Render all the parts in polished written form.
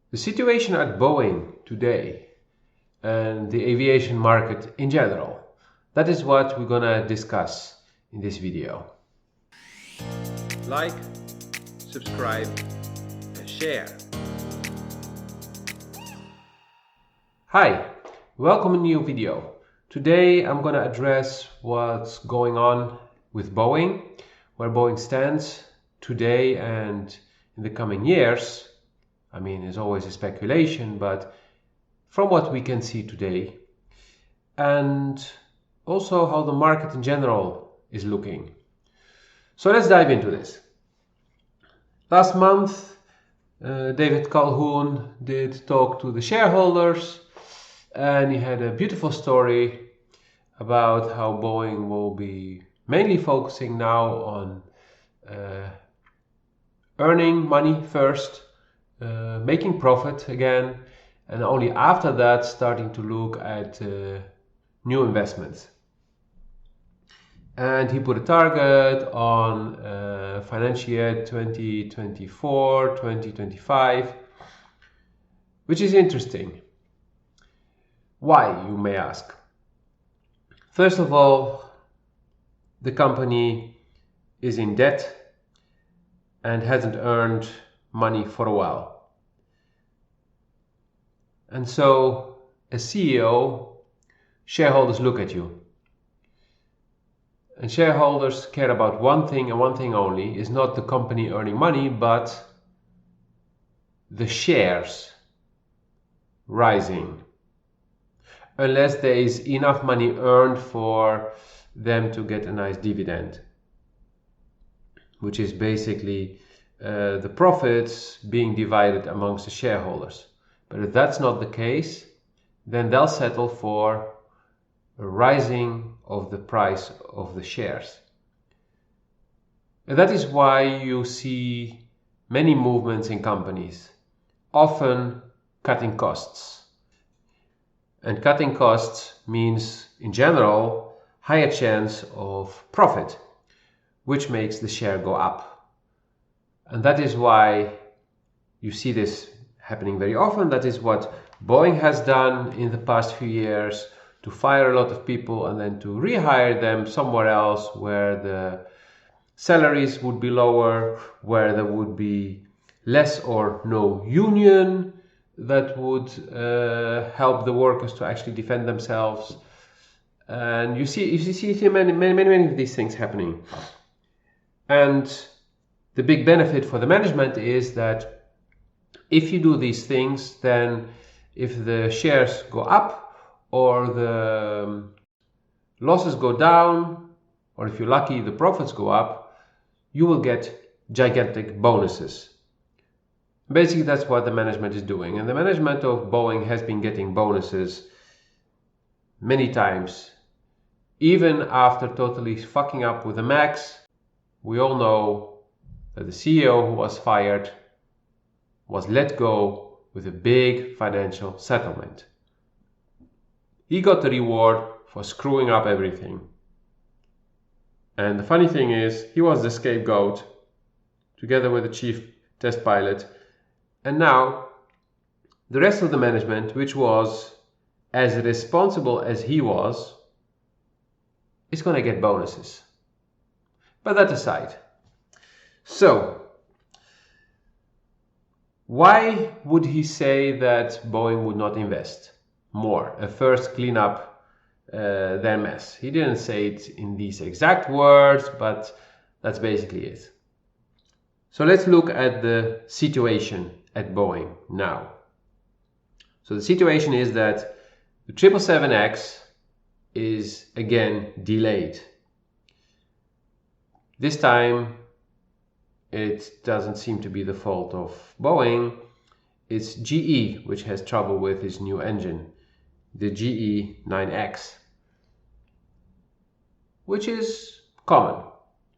The situation at Boeing today and the aviation market in general, that is what we're gonna discuss in this video. Like, subscribe and share. Hi, welcome to a new video. Today I'm gonna address what's going on with Boeing, where Boeing stands today and in the coming years. I mean, it's always a speculation, but from what we can see today, and also how the market in general is looking. So let's dive into this. Last month, David Calhoun did talk to the shareholders, and he had a beautiful story about how Boeing will be mainly focusing now on earning money first, making profit again, and only after that starting to look at new investments. And he put a target on financial year 2024, 2025, which is interesting. Why, you may ask? First of all, the company is in debt and hasn't earned money for a while. And so, as CEO, shareholders look at you. And shareholders care about one thing and one thing only, is not the company earning money, but the shares rising. Unless there is enough money earned for them to get a nice dividend, which is basically the profits being divided amongst the shareholders. But if that's not the case, then they'll settle for a rising of the price of the shares. And that is why you see many movements in companies, often cutting costs. And cutting costs means, in general, higher chance of profit, which makes the share go up. And that is why you see this happening very often. That is what Boeing has done in the past few years, to fire a lot of people and then to rehire them somewhere else where the salaries would be lower, where there would be less or no union that would help the workers to actually defend themselves. And you see many of these things happening. And the big benefit for the management is that if you do these things, then if the shares go up or the losses go down, or if you're lucky the profits go up, you will get gigantic bonuses. Basically, that's what the management is doing. And the management of Boeing has been getting bonuses many times. Even after totally fucking up with the MAX, we all know that the CEO who was fired was let go with a big financial settlement. He got the reward for screwing up everything. And the funny thing is, he was the scapegoat, together with the chief test pilot. And now, the rest of the management, which was as responsible as he was, is going to get bonuses. But that aside. So, why would he say that Boeing would not invest more and first clean up their mess? He didn't say it in these exact words, but that's basically it. So let's look at the situation at Boeing now. So the situation is that the 777X is again delayed. This time it doesn't seem to be the fault of Boeing. It's GE which has trouble with his new engine, the GE9X, which is common.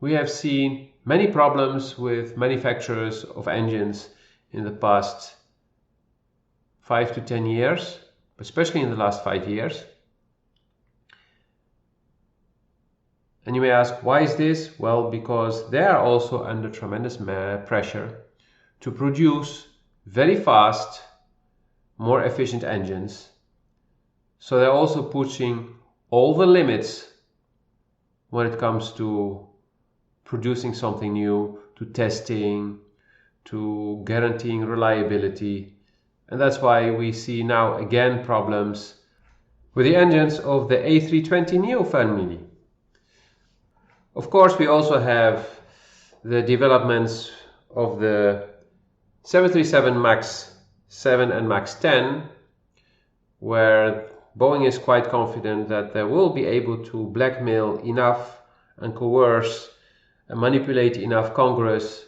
We have seen many problems with manufacturers of engines in the past 5 to 10 years, especially in the last 5 years. And you may ask, why is this? Well, because they are also under tremendous pressure to produce very fast more efficient engines. So they're also pushing all the limits when it comes to producing something new, to testing, to guaranteeing reliability. And that's why we see now again problems with the engines of the A320neo family. Of course, we also have the developments of the 737 MAX 7 and MAX 10, where Boeing is quite confident that they will be able to blackmail enough and coerce and manipulate enough Congress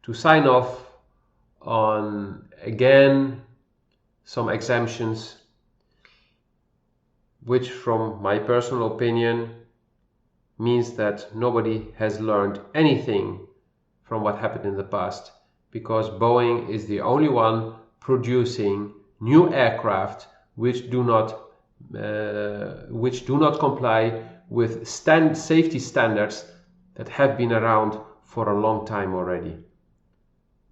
to sign off on, again, some exemptions, which from my personal opinion means that nobody has learned anything from what happened in the past, because Boeing is the only one producing new aircraft which do not comply with safety standards that have been around for a long time already.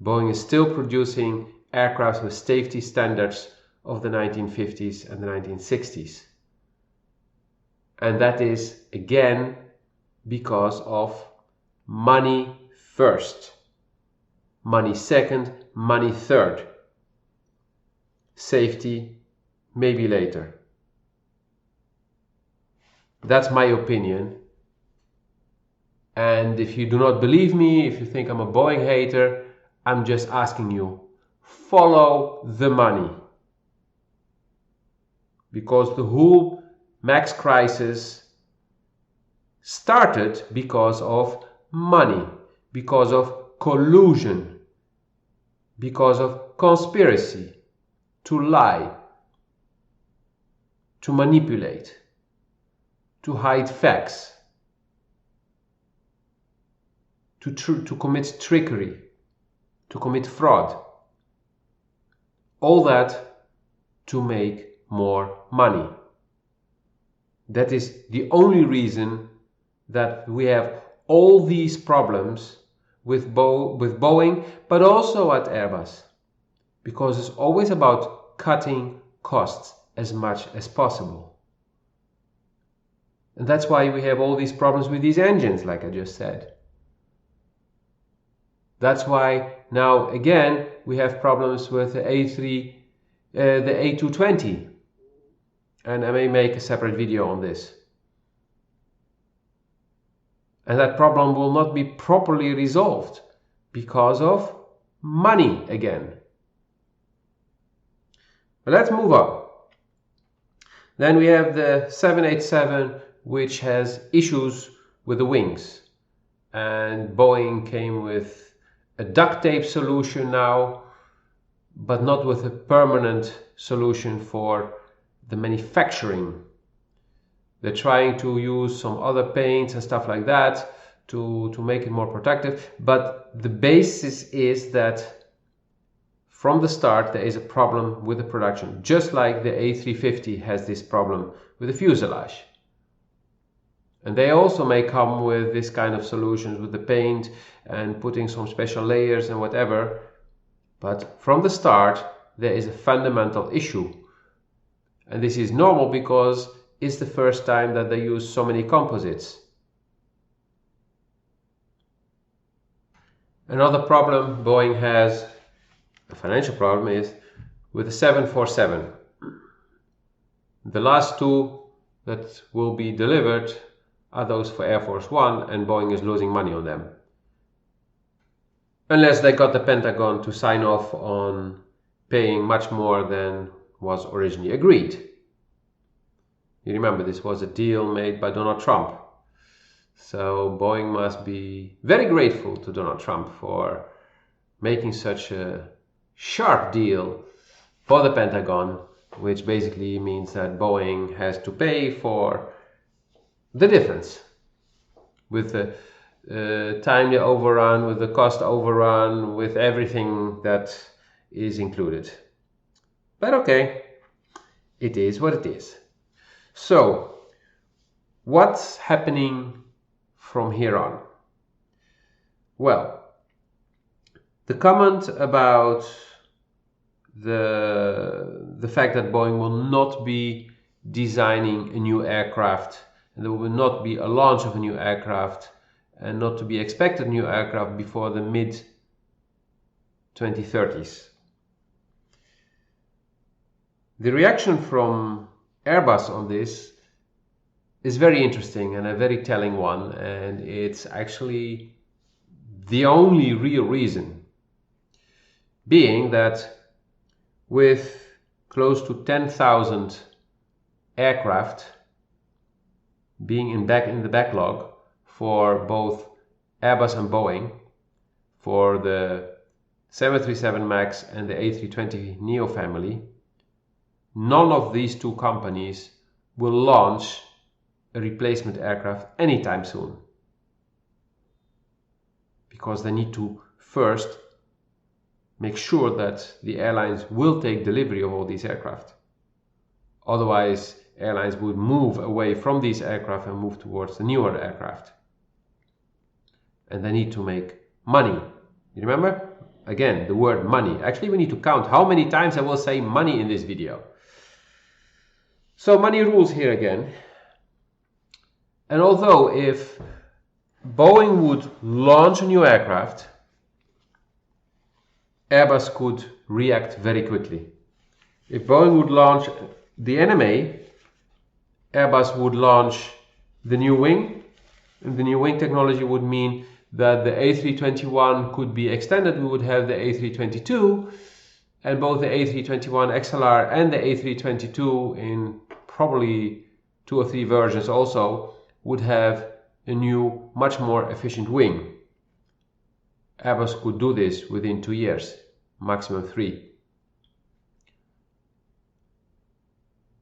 Boeing is still producing aircraft with safety standards of the 1950s and the 1960s. And that is, again, because of money first. Money second, money third. Safety, maybe later. That's my opinion. And if you do not believe me, if you think I'm a Boeing hater, I'm just asking you, follow the money. Because the whole MAX crisis started because of money, because of collusion, because of conspiracy, to lie, to manipulate, to hide facts, to commit trickery, to commit fraud. All that to make more money. That is the only reason that we have all these problems with Boeing, but also at Airbus. Because it's always about cutting costs as much as possible. And that's why we have all these problems with these engines, like I just said. That's why now again we have problems with the A220. And I may make a separate video on this. And that problem will not be properly resolved because of money again. But let's move on. Then we have the 787, which has issues with the wings. And Boeing came with a duct tape solution now, but not with a permanent solution for the manufacturing. They're trying to use some other paints and stuff like that to make it more protective. But the basis is that from the start there is a problem with the production, just like the A350 has this problem with the fuselage. And they also may come with this kind of solutions with the paint and putting some special layers and whatever. But from the start there is a fundamental issue. And this is normal because it's the first time that they use so many composites. Another problem Boeing has, a financial problem, is with the 747. The last two that will be delivered are those for Air Force One, and Boeing is losing money on them. Unless they got the Pentagon to sign off on paying much more than was originally agreed. You remember, this was a deal made by Donald Trump. So Boeing must be very grateful to Donald Trump for making such a sharp deal for the Pentagon, which basically means that Boeing has to pay for the difference with the timely overrun, with the cost overrun, with everything that is included. But okay, it is what it is. So, what's happening from here on? Well, the comment about the fact that Boeing will not be designing a new aircraft, and there will not be a launch of a new aircraft, and not to be expected new aircraft before the mid 2030s. The reaction from Airbus on this is very interesting and a very telling one, and it's actually the only real reason, being that with close to 10,000 aircraft being in the backlog for both Airbus and Boeing, for the 737 MAX and the A320neo family, none of these two companies will launch a replacement aircraft anytime soon, because they need to first make sure that the airlines will take delivery of all these aircraft. Otherwise, airlines would move away from these aircraft and move towards the newer aircraft. And they need to make money. You remember? Again, the word money. Actually, we need to count how many times I will say money in this video. So money rules here again. And although if Boeing would launch a new aircraft, Airbus could react very quickly. If Boeing would launch the NMA, Airbus would launch the new wing, and the new wing technology would mean that the A321 could be extended. We would have the A322, and both the A321 XLR and the A322 in probably 2 or 3 versions also would have a new, much more efficient wing. Airbus could do this within 2 years, maximum 3.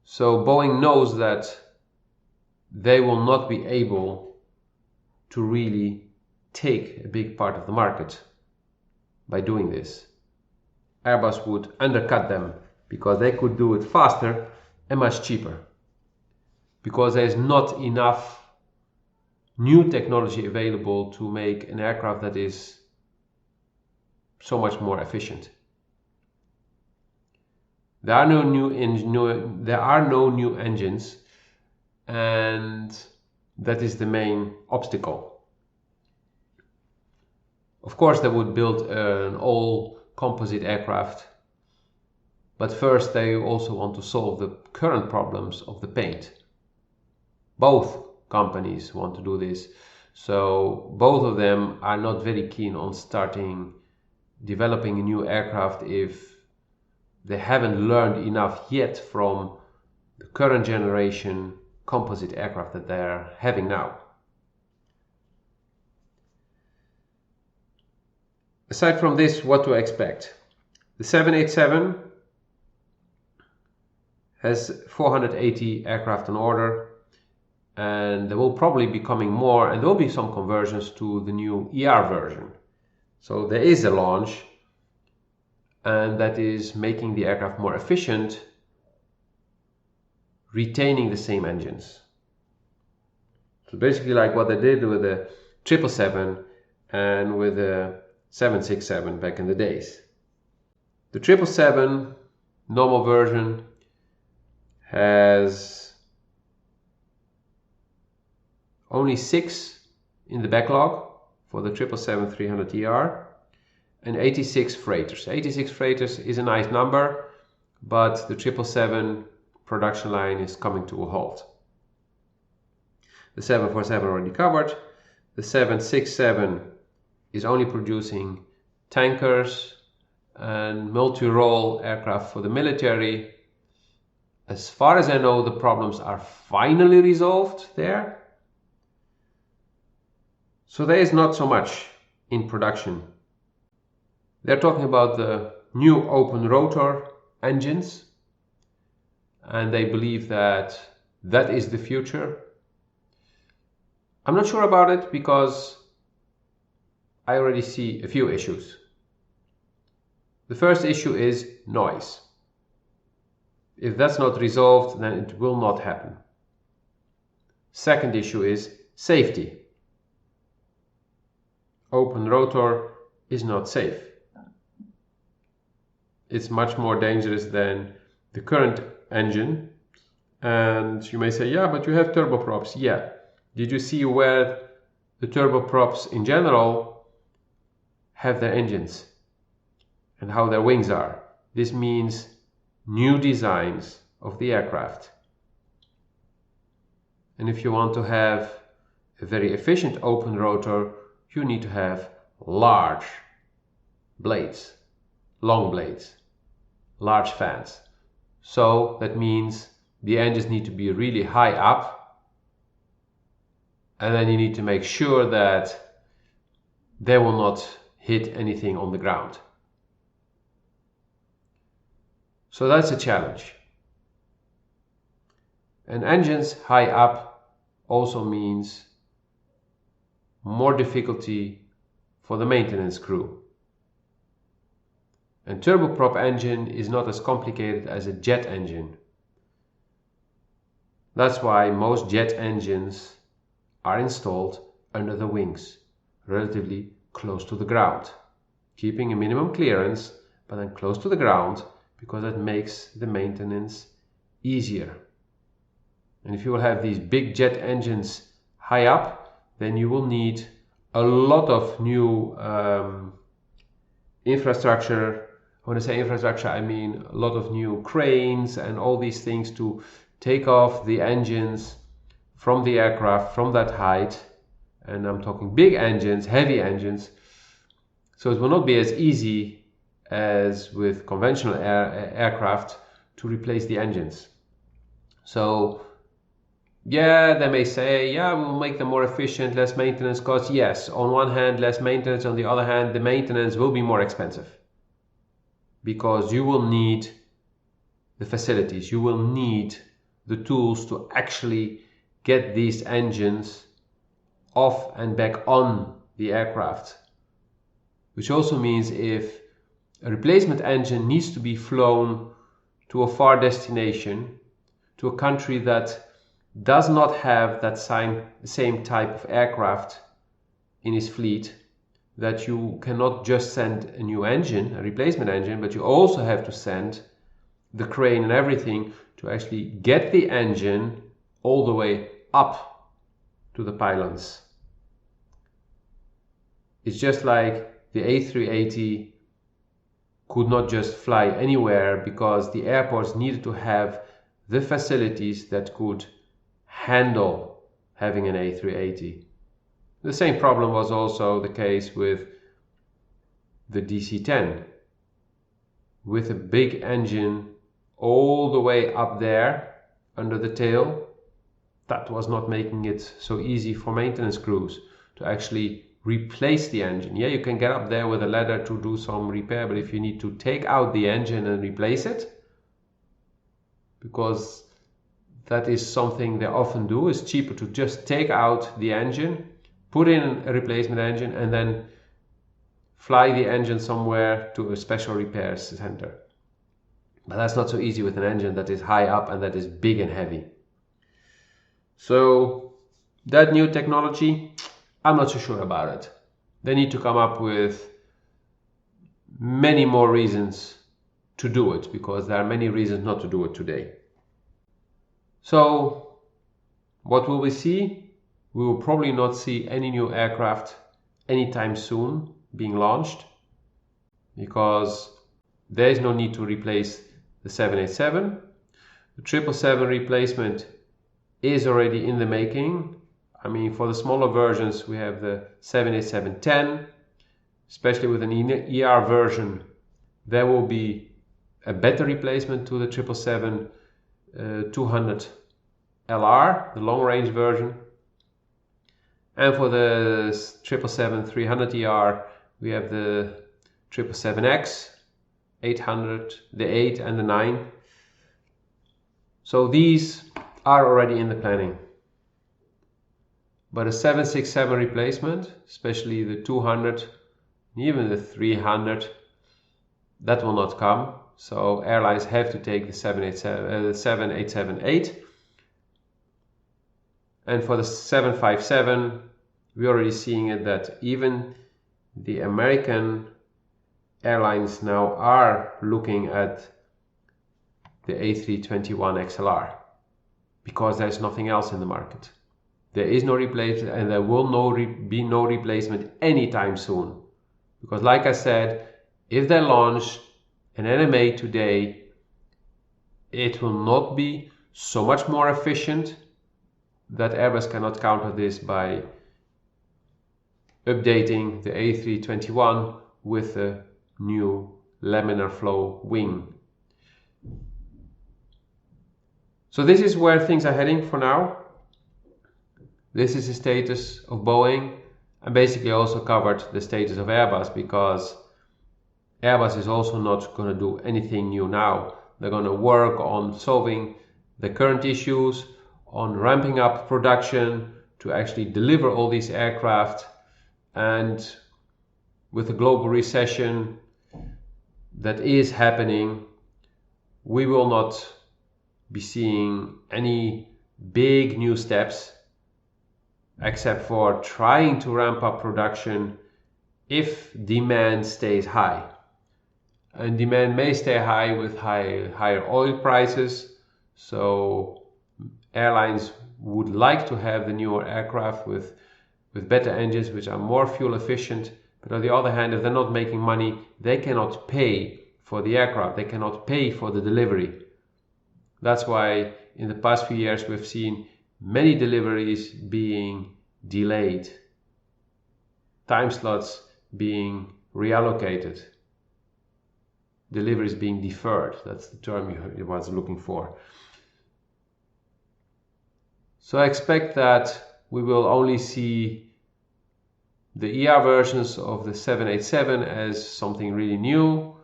So Boeing knows that they will not be able to really take a big part of the market by doing this. Airbus would undercut them because they could do it faster and much cheaper, because there is not enough new technology available to make an aircraft that is so much more efficient. There are no new engines, and that is the main obstacle. Of course, they would build an all composite aircraft, but first they also want to solve the current problems of the paint. Both companies want to do this, so both of them are not very keen on developing a new aircraft if they haven't learned enough yet from the current generation composite aircraft that they're having now. Aside from this, what to expect? The 787 has 480 aircraft on order, and there will probably be coming more, and there will be some conversions to the new ER version. So there is a launch, and that is making the aircraft more efficient, retaining the same engines. So basically like what they did with the 777 and with the 767 back in the days. The 777 normal version has only 6 in the backlog for the 777-300ER and 86 freighters. 86 freighters is a nice number, but the 777 production line is coming to a halt. The 747 already covered. The 767 is only producing tankers and multi-role aircraft for the military. As far as I know, the problems are finally resolved there. So there is not so much in production. They're talking about the new open rotor engines, and they believe that that is the future. I'm not sure about it because I already see a few issues. The first issue is noise. If that's not resolved, then it will not happen. Second issue is safety. Open rotor is not safe. it's much more dangerous than the current engine. And you may say, yeah, but you have turboprops. Yeah. Did you see where the turboprops in general have their engines and how their wings are? This means new designs of the aircraft. And if you want to have a very efficient open rotor, you need to have large blades, long blades, large fans. So that means the engines need to be really high up, and then you need to make sure that they will not hit anything on the ground. So that's a challenge. And engines high up also means more difficulty for the maintenance crew. And turboprop engine is not as complicated as a jet engine. That's why most jet engines are installed under the wings, relatively close to the ground, keeping a minimum clearance, but then close to the ground, because that makes the maintenance easier. And if you will have these big jet engines high up, then you will need a lot of new infrastructure. When I say infrastructure, I mean a lot of new cranes and all these things to take off the engines from the aircraft from that height. And I'm talking big engines, heavy engines. So it will not be as easy as with conventional aircraft to replace the engines. So yeah, they may say, yeah, we'll make them more efficient, less maintenance costs. Yes, on one hand, less maintenance. On the other hand, the maintenance will be more expensive, because you will need the facilities, you will need the tools to actually get these engines off and back on the aircraft. Which also means if a replacement engine needs to be flown to a far destination, to a country that does not have that same type of aircraft in his fleet, that you cannot just send a new engine, a replacement engine, but you also have to send the crane and everything to actually get the engine all the way up to the pylons. It's just like the A380 could not just fly anywhere because the airports needed to have the facilities that could handle having an A380. The same problem was also the case with the DC-10, with a big engine all the way up there under the tail. That was not making it so easy for maintenance crews to actually replace the engine. Yeah, you can get up there with a ladder to do some repair, but if you need to take out the engine and replace it, because that is something they often do, it's cheaper to just take out the engine, put in a replacement engine, and then fly the engine somewhere to a special repair center. But that's not so easy with an engine that is high up and that is big and heavy. So that new technology, I'm not so sure about it. They need to come up with many more reasons to do it, because there are many reasons not to do it today. So what will we see? We will probably not see any new aircraft anytime soon being launched, because there is no need to replace the 787. The 777 replacement is already in the making. I mean, for the smaller versions, we have the 787-10, especially with an ER version. There will be a better replacement to the 777-200 LR, the long-range version. And for the 777-300ER, we have the 777X, 800, the 8 and the 9. So these are already in the planning. But a 767 replacement, especially the 200, even the 300, that will not come. So airlines have to take the 787-8. And for the 757, we're already seeing it that even the American airlines now are looking at the A321XLR because there's nothing else in the market. There is no replacement, and there will be no replacement anytime soon. Because like I said, if they launch an NMA today, it will not be so much more efficient that Airbus cannot counter this by updating the A321 with a new laminar flow wing. So this is where things are heading for now. This is the status of Boeing, and basically also covered the status of Airbus, because Airbus is also not going to do anything new now. They're going to work on solving the current issues, on ramping up production to actually deliver all these aircraft. And with the global recession that is happening, we will not be seeing any big new steps, except for trying to ramp up production if demand stays high. And demand may stay high with higher oil prices, so airlines would like to have the newer aircraft with better engines which are more fuel efficient. But on the other hand, if they're not making money, they cannot pay for the aircraft, they cannot pay for the delivery. That's why in the past few years we've seen many deliveries being delayed, time slots being reallocated, deliveries being deferred. That's the term you was looking for. So I expect that we will only see the ER versions of the 787 as something really new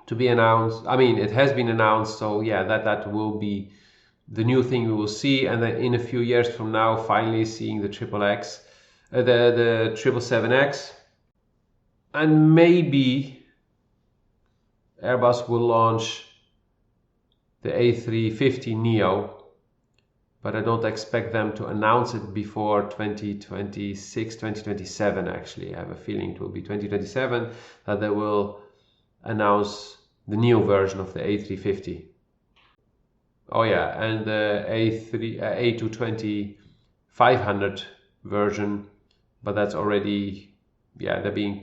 to be announced. I mean, it has been announced, so yeah, that will be the new thing we will see. And then in a few years from now, finally seeing the XXX, the 777X, and maybe Airbus will launch the A350neo, but I don't expect them to announce it before 2026, 2027 actually. I have a feeling it will be 2027 that they will announce the new version of the A350. Oh yeah, and the A220-500 version, but that's already, yeah, they're being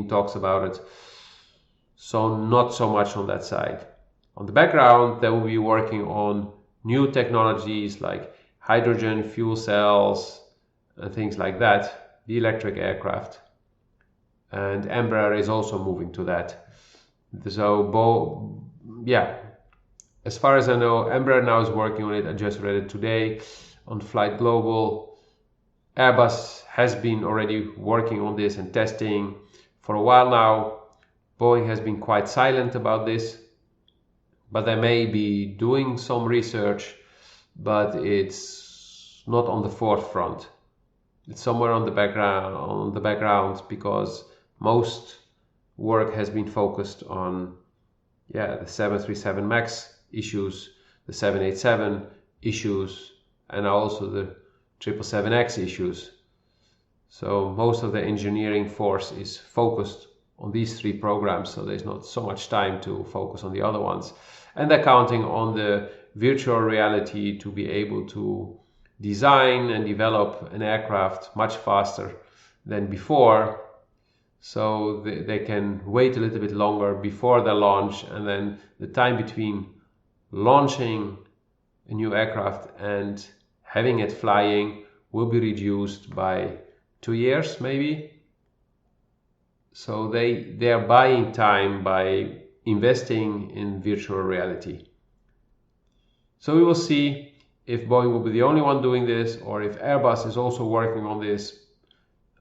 talks about it. So not so much on that side. On the background, they will be working on new technologies like hydrogen fuel cells and things like that, the electric aircraft. And Embraer is also moving to that. So, yeah, as far as I know, Embraer now is working on it. I just read it today on Flight Global. Airbus has been already working on this and testing for a while now. Boeing has been quite silent about this, but they may be doing some research, but it's not on the forefront. It's somewhere on the background, because most work has been focused on, yeah, the 737 MAX issues, the 787 issues, and also the 777X issues. So most of the engineering force is focused on these three programs, so there's not so much time to focus on the other ones. And they're counting on the virtual reality to be able to design and develop an aircraft much faster than before, so they can wait a little bit longer before they launch, and then the time between launching a new aircraft and having it flying will be reduced by 2 years maybe. So they are buying time by investing in virtual reality. So we will see if Boeing will be the only one doing this, or if Airbus is also working on this.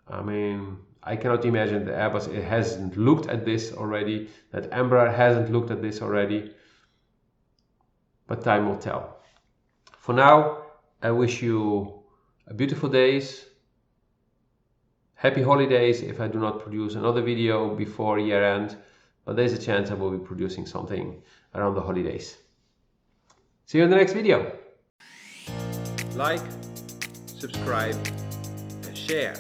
I mean, I cannot imagine that Airbus hasn't looked at this already, that Embraer hasn't looked at this already, but time will tell. For now, I wish you a beautiful days, happy holidays if I do not produce another video before year end, but there's a chance I will be producing something around the holidays. See you in the next video. Like, subscribe, and share.